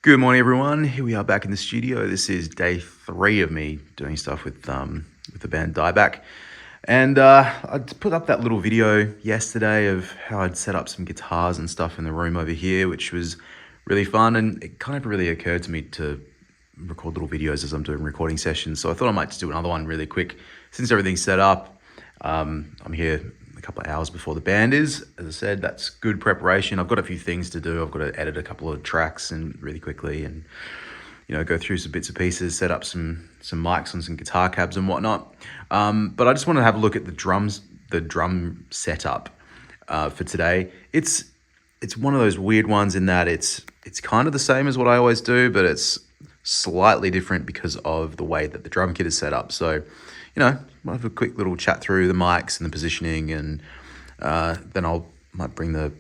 Good morning, everyone. Here we are back in the studio. This is day 3 of me doing stuff with the band Dieback. And I put up that little video yesterday of how I'd set up some guitars and stuff in the room over here, which was really fun. And it kind of really occurred to me to record little videos as I'm doing recording sessions. So I thought I might just do another one really quick. Since everything's set up, I'm here a couple of hours before the band is. As I said, that's good preparation. I've got a few things to do. I've got to edit a couple of tracks and really quickly and go through some bits and pieces, set up some mics on some guitar cabs and whatnot. But I just want to have a look at the drum setup for today. It's one of those weird ones in that it's kind of the same as what I always do, but it's slightly different because of the way that the drum kit is set up. So, I'll have a quick little chat through the mics and the positioning, and then might bring I'll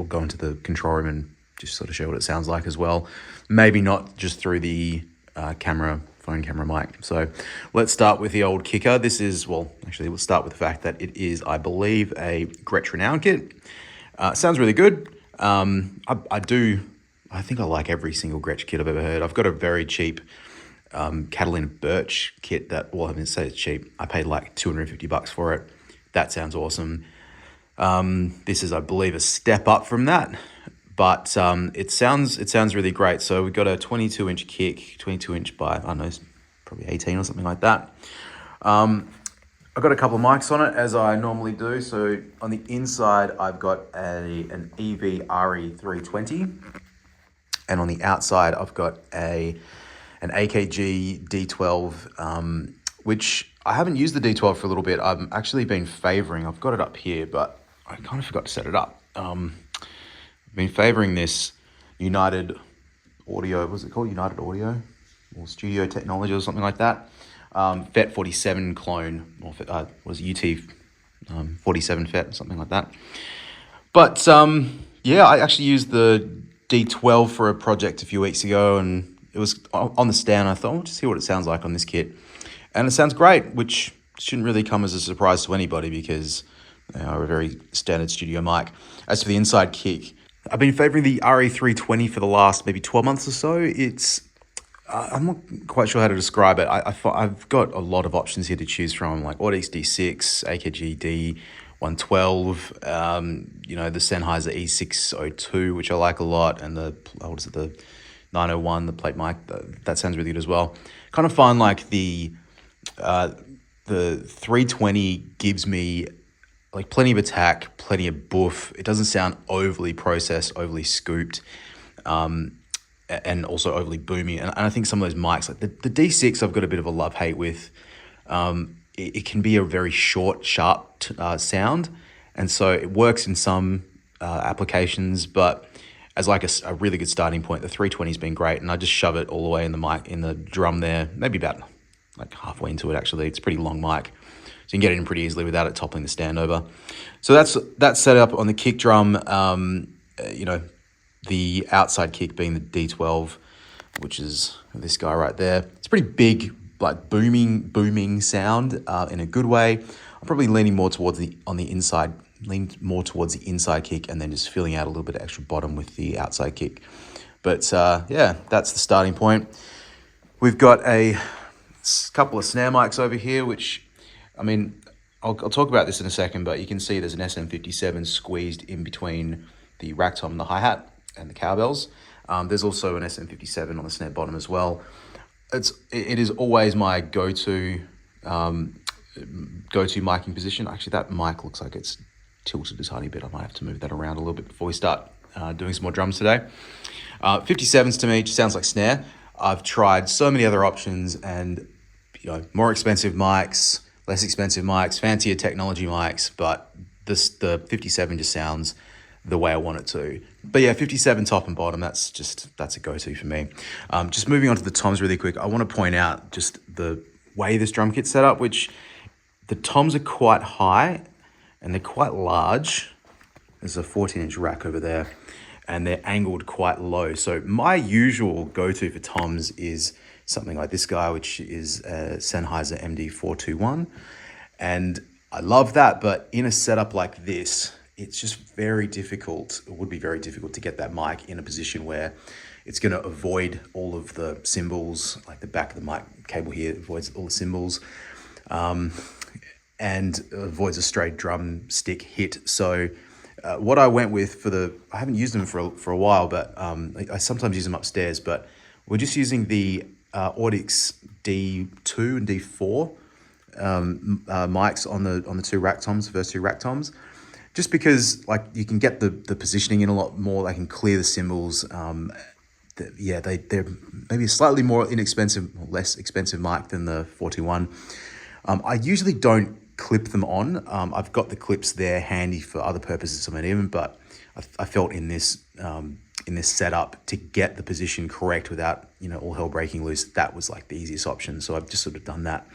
go into the control room and just sort of show what it sounds like as well. Maybe not just through the phone camera mic. So let's start with the old kicker. We'll start with the fact that it is, I believe, a Gretsch Renown kit. Sounds really good. I think I like every single Gretsch kit I've ever heard. I've got a very cheap Catalina Birch kit that, I didn't say it's cheap. I paid like $250 for it. That sounds awesome. This is, I believe, a step up from that, but it sounds really great. So we've got a 22-inch kick, 22-inch by, I don't know, probably 18 or something like that. I've got a couple of mics on it, as I normally do. So on the inside, I've got an EV RE320, and on the outside, I've got an AKG D12, which I haven't used the D12 for a little bit. I've actually been favoring, I've got it up here, but I kind of forgot to set it up. I've been favoring this United Audio, was it called United Audio? Or Studio Technology or something like that. FET 47 clone, or was UT 47 FET, something like that. But I actually used the D12 for a project a few weeks ago, and it was on the stand. I thought, I'll just see what it sounds like on this kit. And it sounds great, which shouldn't really come as a surprise to anybody because they are a very standard studio mic. As for the inside kick, I've been favoring the RE320 for the last maybe 12 months or so. I'm not quite sure how to describe it. I've got a lot of options here to choose from, like Audix D6, AKG D112, the Sennheiser E602, which I like a lot, and the 901, the plate mic, that sounds really good as well. Kind of find like the 320 gives me like plenty of attack, plenty of boof. It doesn't sound overly processed, overly scooped, and also overly boomy. And I think some of those mics, like the D6, I've got a bit of a love-hate with. It can be a very short, sharp sound, and so it works in some applications, but as like a really good starting point, the 320 has been great, and I just shove it all the way in the mic, in the drum there, maybe about like halfway into it actually. It's a pretty long mic, so you can get it in pretty easily without it toppling the stand over. So that's set up on the kick drum. The outside kick being the D12, which is this guy right there. It's pretty big, like booming sound in a good way. I'm probably leaning more towards the inside kick, and then just filling out a little bit of extra bottom with the outside kick. But that's the starting point. We've got a couple of snare mics over here, which, I'll talk about this in a second, but you can see there's an SM57 squeezed in between the rack tom and the hi-hat and the cowbells. There's also an SM57 on the snare bottom as well. It is always my go-to miking position. Actually, that mic looks like it's tilted a tiny bit. I might have to move that around a little bit before we start doing some more drums today. 57s to me just sounds like snare. I've tried so many other options, and more expensive mics, less expensive mics, fancier technology mics, but the 57 just sounds the way I want it to. But yeah, 57 top and bottom, that's a go-to for me. Just moving on to the toms really quick, I want to point out just the way this drum kit's set up, which the toms are quite high and they're quite large. There's a 14-inch rack over there, and they're angled quite low. So my usual go-to for toms is something like this guy, which is a Sennheiser MD421. And I love that, but in a setup like this, it's just very difficult, it would be very difficult to get that mic in a position where it's going to avoid all of the cymbals, like the back of the mic cable here avoids all the cymbals, and avoids a straight drumstick hit. So what I went with I haven't used them for a while, but I sometimes use them upstairs, but we're just using the Audix D2 and D4 mics on the two rack toms, the first two rack toms, just because like you can get the positioning in a lot more. They can clear the cymbals. They're maybe a slightly more inexpensive, or less expensive mic than the 421. I usually don't clip them on. I've got the clips there handy for other purposes, but I felt in this setup, to get the position correct without all hell breaking loose, that was like the easiest option. So I've just sort of done that.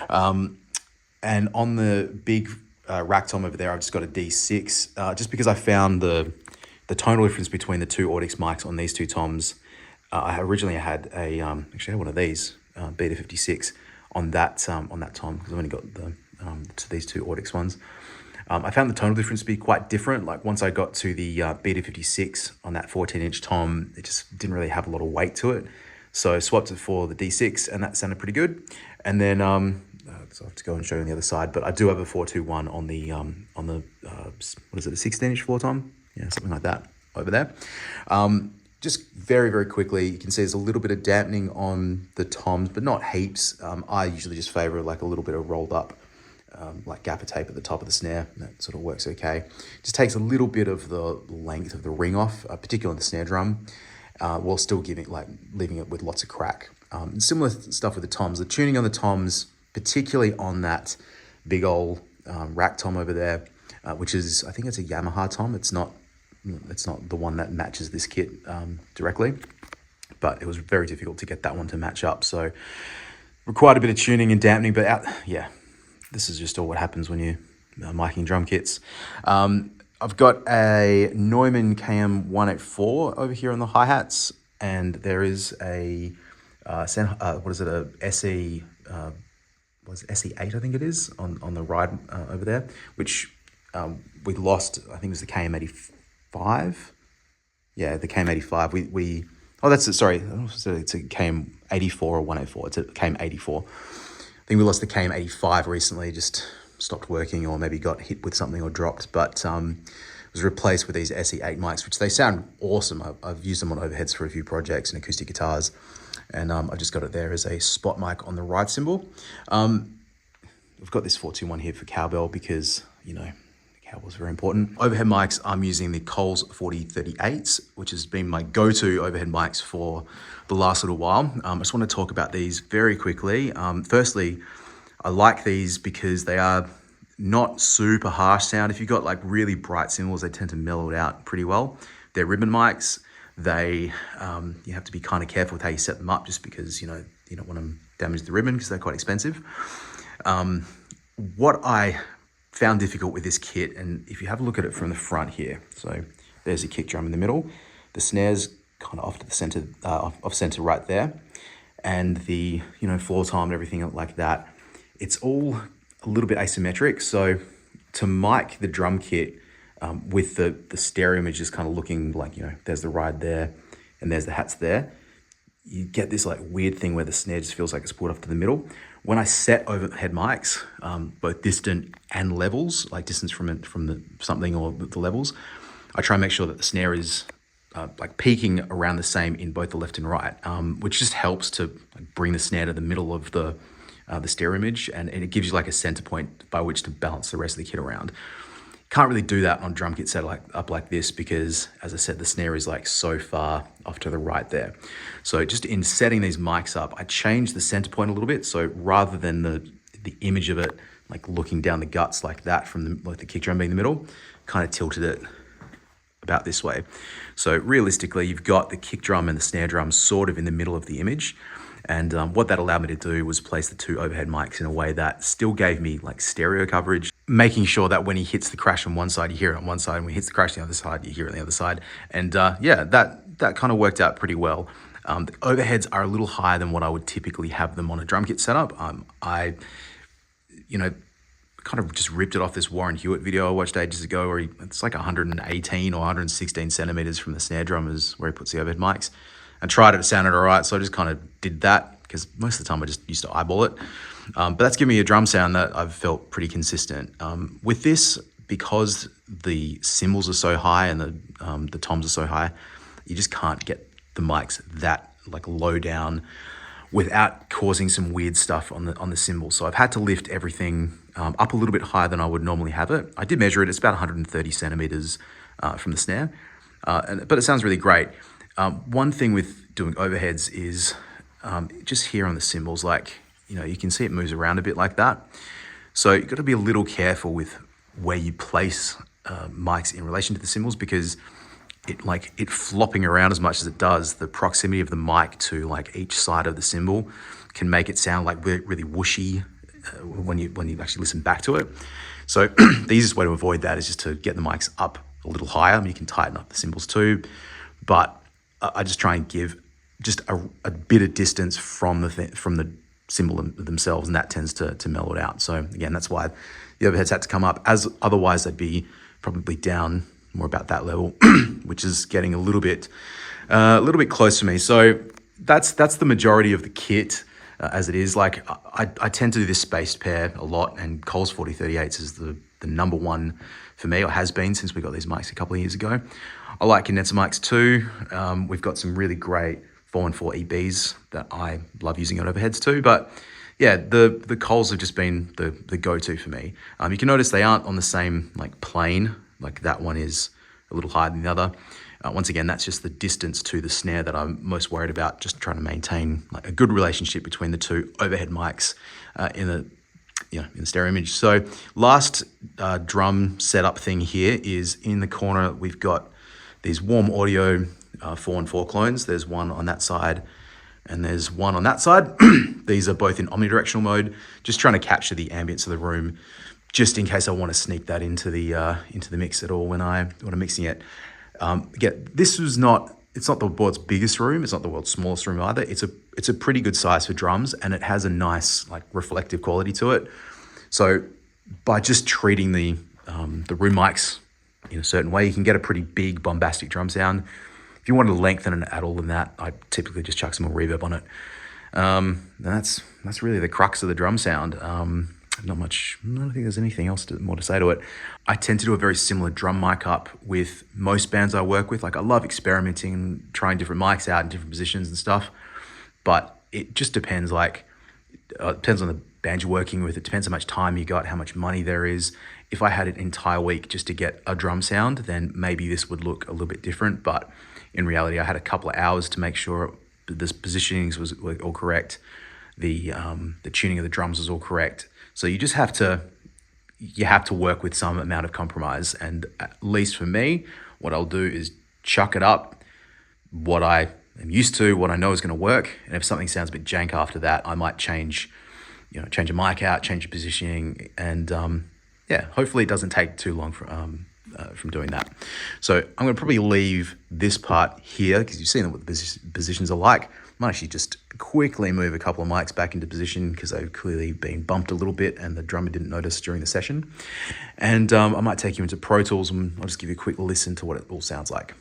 And on the big rack tom over there, I've just got a D6, just because I found the tonal difference between the two Audix mics on these two toms. I originally had actually had one of these Beta 56 on that tom, because I've only got these two Audix ones. I found the tonal difference to be quite different. Like once I got to the Beta 56 on that 14-inch tom, it just didn't really have a lot of weight to it. So I swapped it for the D6, and that sounded pretty good. And then so I have to go and show you on the other side, but I do have a 421 on the what is it, a 16-inch floor tom? Yeah, something like that over there. Just very, very quickly, you can see there's a little bit of dampening on the toms, but not heaps. I usually just favor like a little bit of rolled up, like gaffer tape at the top of the snare. That sort of works okay. Just takes a little bit of the length of the ring off, particularly on the snare drum, while still leaving it with lots of crack. Similar stuff with the toms. The tuning on the toms, particularly on that big old rack tom over there, which is, I think it's a Yamaha tom. It's not the one that matches this kit directly, but it was very difficult to get that one to match up. So required a bit of tuning and dampening, but this is just all what happens when you miking drum kits. I've got a Neumann KM184 over here on the hi-hats, and there is a SE, SE8, I think it is, on the ride over there, which we lost. I think it was the KM85. Yeah, the KM85. It's a KM84 or 184. It's a KM84. I think we lost the KM85 recently, just stopped working or maybe got hit with something or dropped, but it was replaced with these SE8 mics, which they sound awesome. I've used them on overheads for a few projects and acoustic guitars, and I just got it there as a spot mic on the ride cymbal. We've got this 421 here for cowbell because, cowbell's very important. Overhead mics, I'm using the Coles 4038s, which has been my go-to overhead mics for the last little while. I just want to talk about these very quickly. Firstly, I like these because they are not super harsh sound. If you've got like really bright cymbals, they tend to mellow it out pretty well. They're ribbon mics. They, you have to be kind of careful with how you set them up, just because, you don't want to damage the ribbon because they're quite expensive. What I found difficult with this kit, and if you have a look at it from the front here, so there's a kick drum in the middle, the snare's kind of off to the center, off center right there, and the floor tom and everything like that, it's all a little bit asymmetric. So to mic the drum kit with the stereo image just kind of looking like, there's the ride there and there's the hats there, you get this like weird thing where the snare just feels like it's pulled off to the middle. When I set overhead mics, both distant and levels, like distance from something or the levels, I try and make sure that the snare is like peaking around the same in both the left and right, which just helps to bring the snare to the middle of the stereo image, and it gives you like a center point by which to balance the rest of the kit around. Can't really do that on drum kit set up like this because, as I said, the snare is like so far off to the right there. So just in setting these mics up, I changed the center point a little bit. So rather than the image of it like looking down the guts like that from the kick drum being in the middle, kind of tilted it about this way. So realistically, you've got the kick drum and the snare drum sort of in the middle of the image. And what that allowed me to do was place the two overhead mics in a way that still gave me like stereo coverage, making sure that when he hits the crash on one side, you hear it on one side, and when he hits the crash on the other side, you hear it on the other side. And that kind of worked out pretty well. The overheads are a little higher than what I would typically have them on a drum kit setup. kind of just ripped it off this Warren Hewitt video I watched ages ago where it's like 118 or 116 centimeters from the snare drum is where he puts the overhead mics, and tried it. It sounded all right. So I just kind of did that because most of the time I just used to eyeball it. But that's given me a drum sound that I've felt pretty consistent. With this, because the cymbals are so high and the toms are so high, you just can't get the mics that like low down without causing some weird stuff on the cymbals. So I've had to lift everything up a little bit higher than I would normally have it. I did measure it. It's about 130 centimeters from the snare, but it sounds really great. One thing with doing overheads is just here on the cymbals, like, you can see it moves around a bit like that. So you've got to be a little careful with where you place mics in relation to the cymbals, because it flopping around as much as it does, the proximity of the mic to like each side of the cymbal can make it sound like really whooshy when you actually listen back to it. So the easiest way to avoid that is just to get the mics up a little higher. I mean, you can tighten up the cymbals too, but I just try and give just a bit of distance from the cymbal themselves, and that tends to mellow it out. So again, that's why the overheads had to come up, as otherwise they'd be probably down more about that level, which is getting a little bit close to me. So that's the majority of the kit as it is. Like I tend to do this spaced pair a lot, and Cole's 4038s is the number one for me, or has been since we got these mics a couple of years ago. I like condenser mics too. We've got some really great 414 EBs that I love using on overheads too. But yeah, the Coles have just been the go-to for me. You can notice they aren't on the same like plane. Like that one is a little higher than the other. Once again, that's just the distance to the snare that I'm most worried about, just trying to maintain like a good relationship between the two overhead mics in the stereo image. So last drum setup thing here is in the corner. We've got these Warm Audio 4-on-4 clones. There's one on that side and there's one on that side. These are both in omnidirectional mode, just trying to capture the ambience of the room, just in case I want to sneak that into the mix at all when I'm mixing it. This was not. It's not the world's biggest room. It's not the world's smallest room either. It's a pretty good size for drums, and it has a nice like reflective quality to it. So by just treating the room mics in a certain way, you can get a pretty big bombastic drum sound. If you want to lengthen and add all of that, I typically just chuck some more reverb on it. And that's really the crux of the drum sound. Not much. I don't think there's anything else more to say to it. I tend to do a very similar drum mic up with most bands I work with. Like I love experimenting and trying different mics out in different positions and stuff. But it just depends. Like it depends on the band you're working with. It depends how much time you got, how much money there is. If I had an entire week just to get a drum sound, then maybe this would look a little bit different. But in reality, I had a couple of hours to make sure the positionings was all correct. The tuning of the drums was all correct. So you just have to work with some amount of compromise. And at least for me, what I'll do is chuck it up, what I am used to, what I know is going to work. And if something sounds a bit jank after that, I might change a mic out, change the positioning, and hopefully it doesn't take too long from doing that. So I'm going to probably leave this part here because you've seen what the positions are like. I might actually just quickly move a couple of mics back into position because they've clearly been bumped a little bit and the drummer didn't notice during the session. And I might take you into Pro Tools and I'll just give you a quick listen to what it all sounds like.